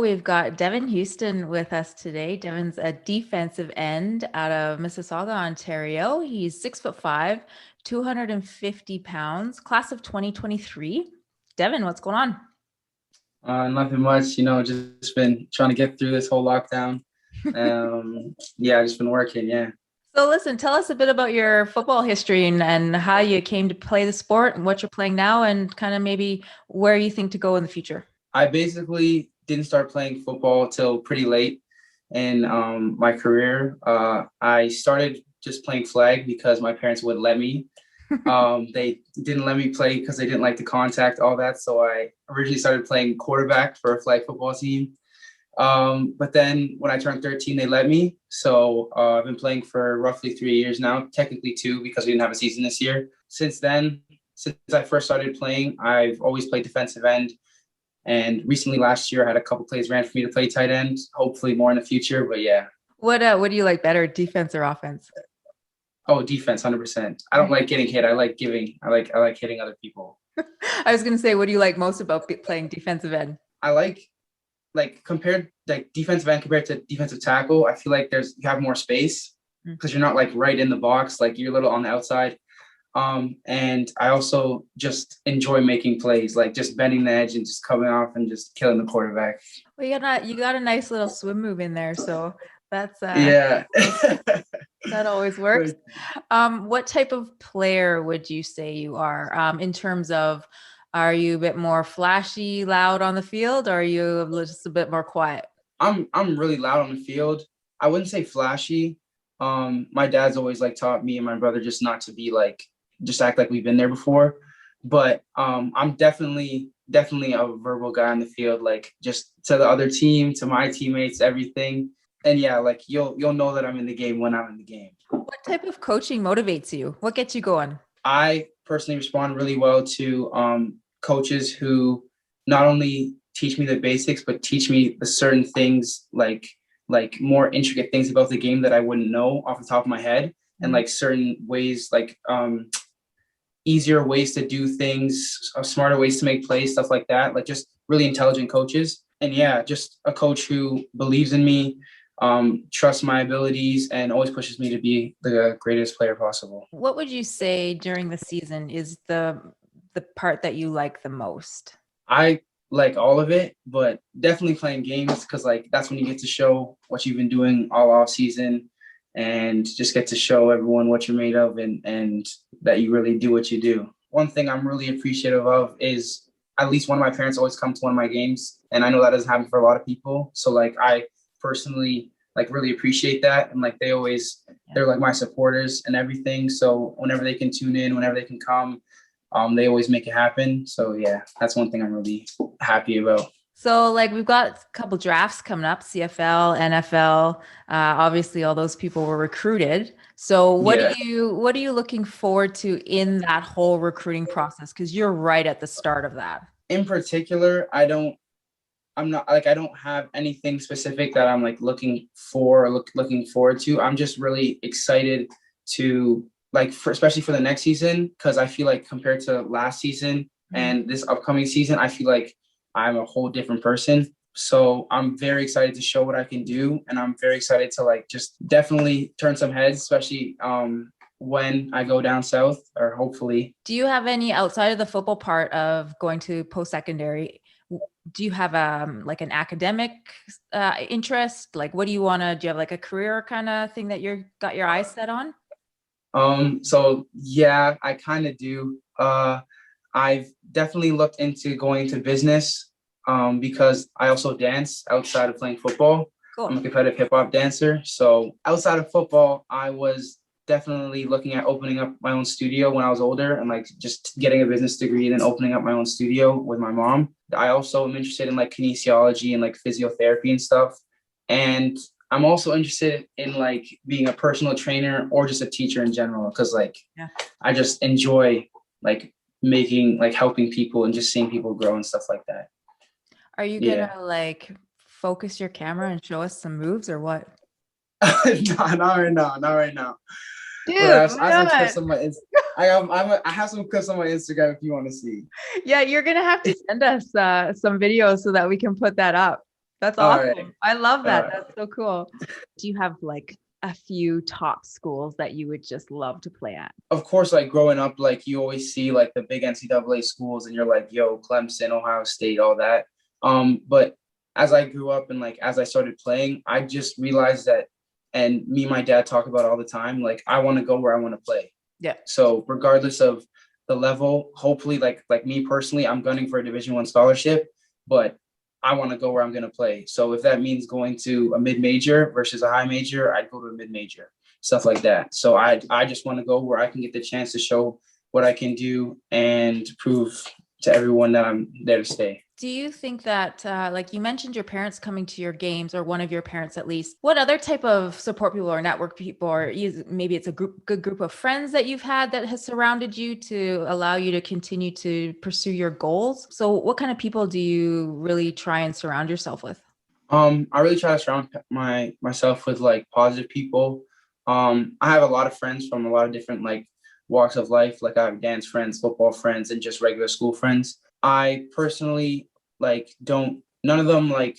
we've got Devan Houstan with us today. Devan's a defensive end out of Mississauga, Ontario. He's 6'5", 250 pounds, class of 2023. Devan, what's going on? Nothing much, just been trying to get through this whole lockdown. Yeah, just been working, yeah. So listen, tell us a bit about your football history and how you came to play the sport and what you're playing now and kind of maybe where you think to go in the future. I basically didn't start playing football till pretty late in my career. I started just playing flag because my parents wouldn't let me. They didn't let me play because they didn't like the contact, all that. So I originally started playing quarterback for a flag football team. But then when I turned 13, they let me. So I've been playing for roughly 3 years now, technically two because we didn't have a season this year. Since then, since I first started playing, I've always played defensive end. And recently last year, I had a couple plays ran for me to play tight end, hopefully more in the future. But yeah. What do you like better, defense or offense? Oh, defense, 100%. I don't like getting hit. I like giving. I like hitting other people. I was going to say, what do you like most about playing defensive end? I like compared like defensive end compared to defensive tackle. I feel like you have more space because you're not like right in the box. Like you're a little on the outside. And I also just enjoy making plays, like just bending the edge and just coming off and just killing the quarterback. Well, you got a nice little swim move in there, so that's yeah. That always works. What type of player would you say you are in terms of, are you a bit more flashy, loud on the field, or are you just a bit more quiet? I'm really loud on the field. I wouldn't say flashy. My dad's always like taught me and my brother just not to be like, just act like we've been there before. But I'm definitely a verbal guy on the field, like just to the other team, to my teammates, everything. And yeah, like you'll know that I'm in the game when I'm in the game. What type of coaching motivates you? What gets you going? I personally respond really well to coaches who not only teach me the basics, but teach me the certain things like more intricate things about the game that I wouldn't know off the top of my head, and like certain ways, like easier ways to do things, smarter ways to make plays, stuff like that. Like just really intelligent coaches. And yeah, just a coach who believes in me, trusts my abilities, and always pushes me to be the greatest player possible. What would you say during the season is the part that you like the most? I like all of it, but definitely playing games because like that's when you get to show what you've been doing all off season and just get to show everyone what you're made of and that you really do what you do. One thing I'm really appreciative of is at least one of my parents always come to one of my games, and I know that doesn't happen for a lot of people. So like I personally like really appreciate that, and like they're like my supporters and everything. So whenever they can tune in, whenever they can come, they always make it happen. So yeah, that's one thing I'm really happy about. So like we've got a couple drafts coming up, CFL, NFL. Obviously, all those people were recruited. So what are you looking forward to in that whole recruiting process? Because you're right at the start of that. In particular, I don't have anything specific that I'm like looking forward to. I'm just really excited to especially for the next season, because I feel like compared to last season and this upcoming season, I feel like I'm a whole different person. So I'm very excited to show what I can do, and I'm very excited to like just definitely turn some heads, especially when I go down south, or hopefully. Do you have any, outside of the football part of going to post-secondary, do you have like an academic interest? Like do you have like a career kind of thing that you're got your eyes set on? So yeah, I kind of do. I've definitely looked into going into business, because I also dance outside of playing football. Cool. I'm a competitive hip hop dancer. So outside of football, I was definitely looking at opening up my own studio when I was older, and like just getting a business degree and then opening up my own studio with my mom. I also am interested in like kinesiology and like physiotherapy and stuff. And I'm also interested in like being a personal trainer or just a teacher in general, because I just enjoy like helping people and just seeing people grow and stuff like that. Are you gonna like focus your camera and show us some moves or what? No, not right now. Dude, I have some clips on my Instagram if you want to see. Yeah, you're gonna have to send us some videos so that we can put that up. That's All awesome. right. I love All that. right. That's so cool. Do you have like a few top schools that you would just love to play at? Of course, like growing up, like you always see like the big NCAA schools and you're like, yo, Clemson, Ohio State, all that. But as I grew up and like as I started playing, I just realized that, and me and my dad talk about it all the time, like I want to go where I want to play. Yeah. So regardless of the level, hopefully like me personally, I'm gunning for a Division I scholarship, but I want to go where I'm going to play. So if that means going to a mid-major versus a high major, I'd go to a mid-major, stuff like that. So I just want to go where I can get the chance to show what I can do and prove to everyone that I'm there to stay. Do you think that, like you mentioned your parents coming to your games, or one of your parents at least, what other type of support people or network people, or maybe it's a good group of friends that you've had that has surrounded you to allow you to continue to pursue your goals? So what kind of people do you really try and surround yourself with? I really try to surround myself with like positive people. I have a lot of friends from a lot of different like walks of life. Like I have dance friends, football friends, and just regular school friends. I personally like don't none of them like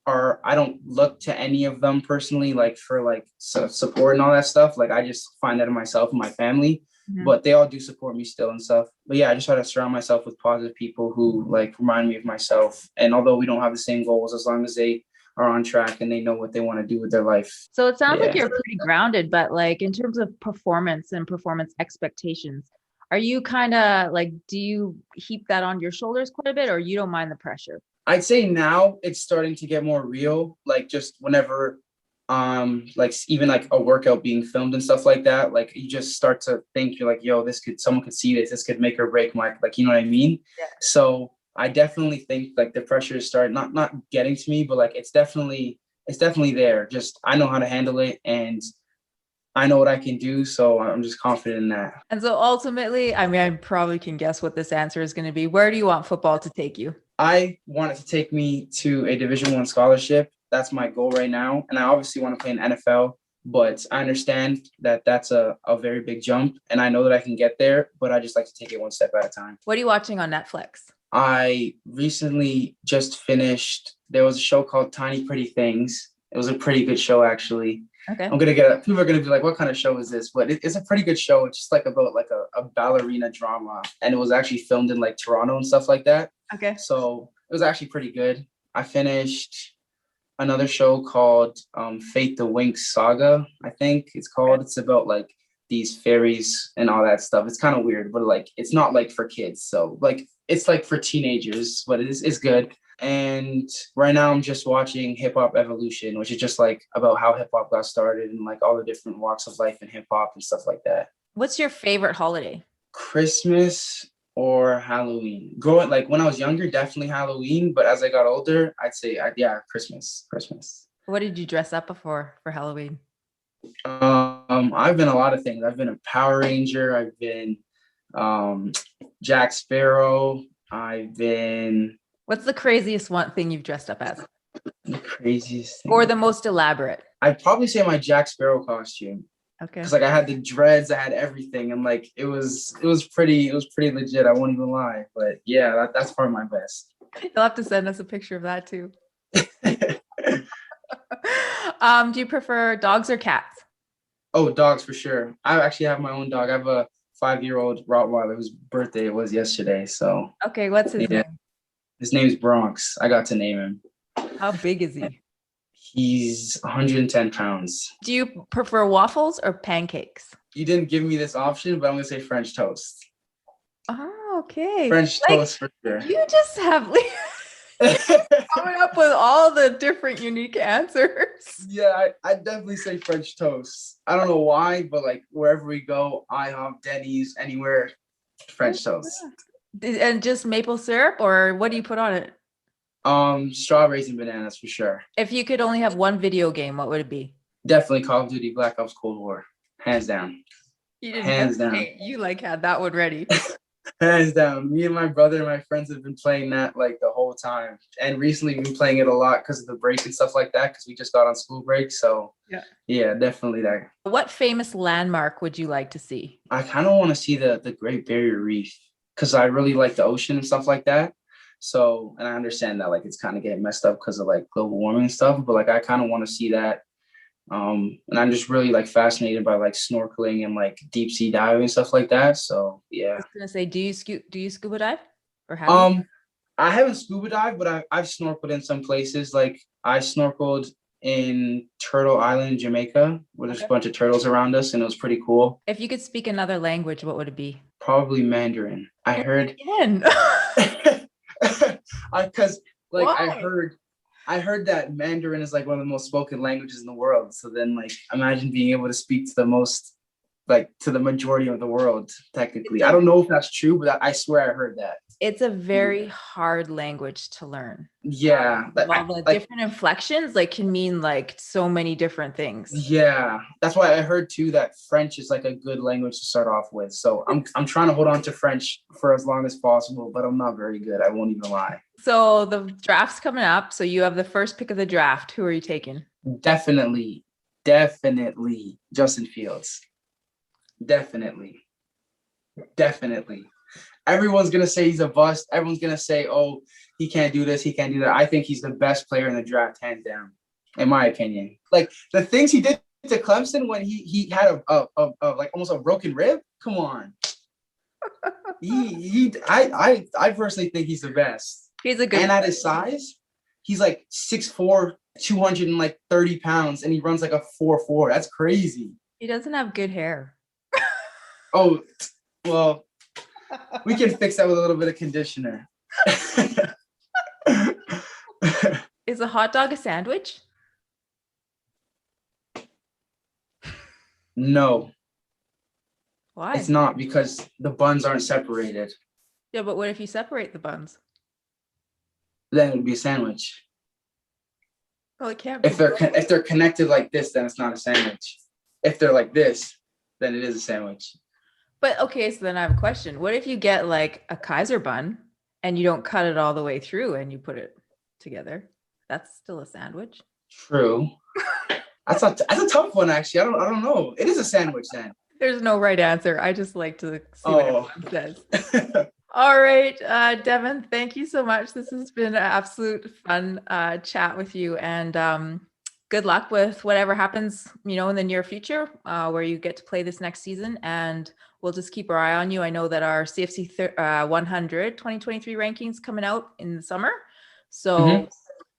I don't look to any of them personally like for like support and all that stuff. Like I just find that in myself and my family. Mhm. But they all do support me still and stuff. But yeah, I just try to surround myself with positive people who like remind me of myself. And although we don't have the same goals, as long as they are on track and they know what they want to do with their life. So it sounds like Yeah. you're pretty grounded, but like in terms of performance and performance expectations, are you kind of like, do you heap that on your shoulders quite a bit, or you don't mind the pressure? I'd say now it's starting to get more real. Like just whenever like even like a workout being filmed and stuff like that, like you just start to think, you're like, yo, someone could see this could make or break my, like, you know what I mean? Yeah. So I definitely think like the pressure is starting not getting to me, but like it's definitely there. Just I know how to handle it and I know what I can do, so I'm just confident in that. And so ultimately, I mean, I probably can guess what this answer is going to be. Where do you want football to take you? I want it to take me to a Division I scholarship. That's my goal right now. And I obviously want to play in NFL, but I understand that that's a very big jump. And I know that I can get there, but I just like to take it one step at a time. What are you watching on Netflix? I recently just finished, there was a show called Tiny Pretty Things. It was a pretty good show, actually. Okay. People are going to be like, what kind of show is this? But it's a pretty good show. It's just like about like a ballerina drama. And it was actually filmed in like Toronto and stuff like that. Okay. So it was actually pretty good. I finished another show called Fate the Winx Saga, I think it's called. It's about like these fairies and all that stuff. It's kind of weird, but like it's not like for kids. So like it's like for teenagers, but it's good. And right now I'm just watching Hip Hop Evolution, which is just like about how hip hop got started and like all the different walks of life in hip hop and stuff like that. What's your favorite holiday? Christmas or Halloween? Growing like when I was younger, definitely Halloween. But as I got older, I'd say Christmas. What did you dress up for Halloween? I've been a lot of things. I've been a Power Ranger. I've been Jack Sparrow. I've been. What's the craziest one thing you've dressed up as? The craziest thing. Or the most elaborate? I'd probably say my Jack Sparrow costume. Okay. Because like I had the dreads, I had everything, and like it was pretty legit. I won't even lie. But yeah, that's probably my best. You'll have to send us a picture of that too. Do you prefer dogs or cats? Oh, dogs for sure. I actually have my own dog. I have a 5-year-old Rottweiler whose birthday it was yesterday. So okay, what's his name? His name's Bronx. I got to name him. How big is he? He's 110 pounds. Do you prefer waffles or pancakes? You didn't give me this option, but I'm gonna say French toast. Oh, okay. French toast for sure. You just have coming up with all the different unique answers. Yeah, I definitely say French toast. I don't know why, but like wherever we go, IHOP, Denny's, anywhere, French toast. And just maple syrup, or what do you put on it? Strawberries and bananas for sure. If you could only have one video game, what would it be? Definitely Call of Duty Black Ops Cold War. Hands down. Hands down. You like had that one ready. Hands down. Me and my brother and my friends have been playing that like the whole time. And recently we've been playing it a lot because of the break and stuff like that, because we just got on school break. So yeah, definitely that. What famous landmark would you like to see? I kind of want to see the Great Barrier Reef because I really like the ocean and stuff like that. So, and I understand that like it's kind of getting messed up because of like global warming and stuff, but like I kind of want to see that. And I'm just really like fascinated by like snorkeling and like deep sea diving and stuff like that. So yeah. I was gonna say, do you scuba dive or have you? I haven't scuba dived, but I've snorkeled in some places. Like I snorkeled in Turtle Island, Jamaica, where there's a bunch of turtles around us, and it was pretty cool. If you could speak another language, what would it be? Probably Mandarin. I heard. Again. Because like Why? I heard that Mandarin is like one of the most spoken languages in the world. So then like imagine being able to speak to the most like to the majority of the world, technically. I don't know if that's true, but I swear I heard that. It's a very hard language to learn. Yeah. All the different inflections like can mean like so many different things. Yeah. That's why I heard too that French is like a good language to start off with. So I'm trying to hold on to French for as long as possible, but I'm not very good. I won't even lie. So the draft's coming up. So you have the first pick of the draft. Who are you taking? Definitely Justin Fields. Definitely. Everyone's going to say he's a bust. Everyone's going to say, oh, he can't do this. He can't do that. I think he's the best player in the draft, hands down, in my opinion. Like the things he did to Clemson when he had a like almost a broken rib. Come on. I personally think he's the best. He's a good and at his size, he's like 6'4", 230 pounds, and he runs like a 4.4. That's crazy. He doesn't have good hair. Oh, well, we can fix that with a little bit of conditioner. Is a hot dog a sandwich? No. Why? It's not, because the buns aren't separated. Yeah, but what if you separate the buns? Then it would be a sandwich. Well, it can't be. If they're connected like this, then it's not a sandwich. If they're like this, then it is a sandwich. But okay, so then I have a question. What if you get like a Kaiser bun and you don't cut it all the way through and you put it together? That's still a sandwich. True. That's a tough one, actually. I don't know. It is a sandwich then. There's no right answer. I just like to see what everyone says. All right, Devan, thank you so much. This has been an absolute fun chat with you, and good luck with whatever happens, in the near future, where you get to play this next season. And we'll just keep our eye on you. I know that our CFC 100 2023 rankings coming out in the summer, so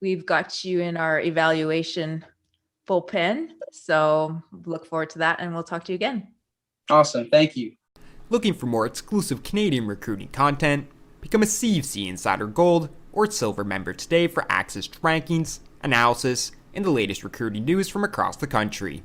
we've got you in our evaluation bullpen. So look forward to that, and we'll talk to you again. Awesome, thank you. Looking for more exclusive Canadian recruiting content? Become a CFC Insider Gold or Silver member today for access to rankings, analysis, and the latest recruiting news from across the country.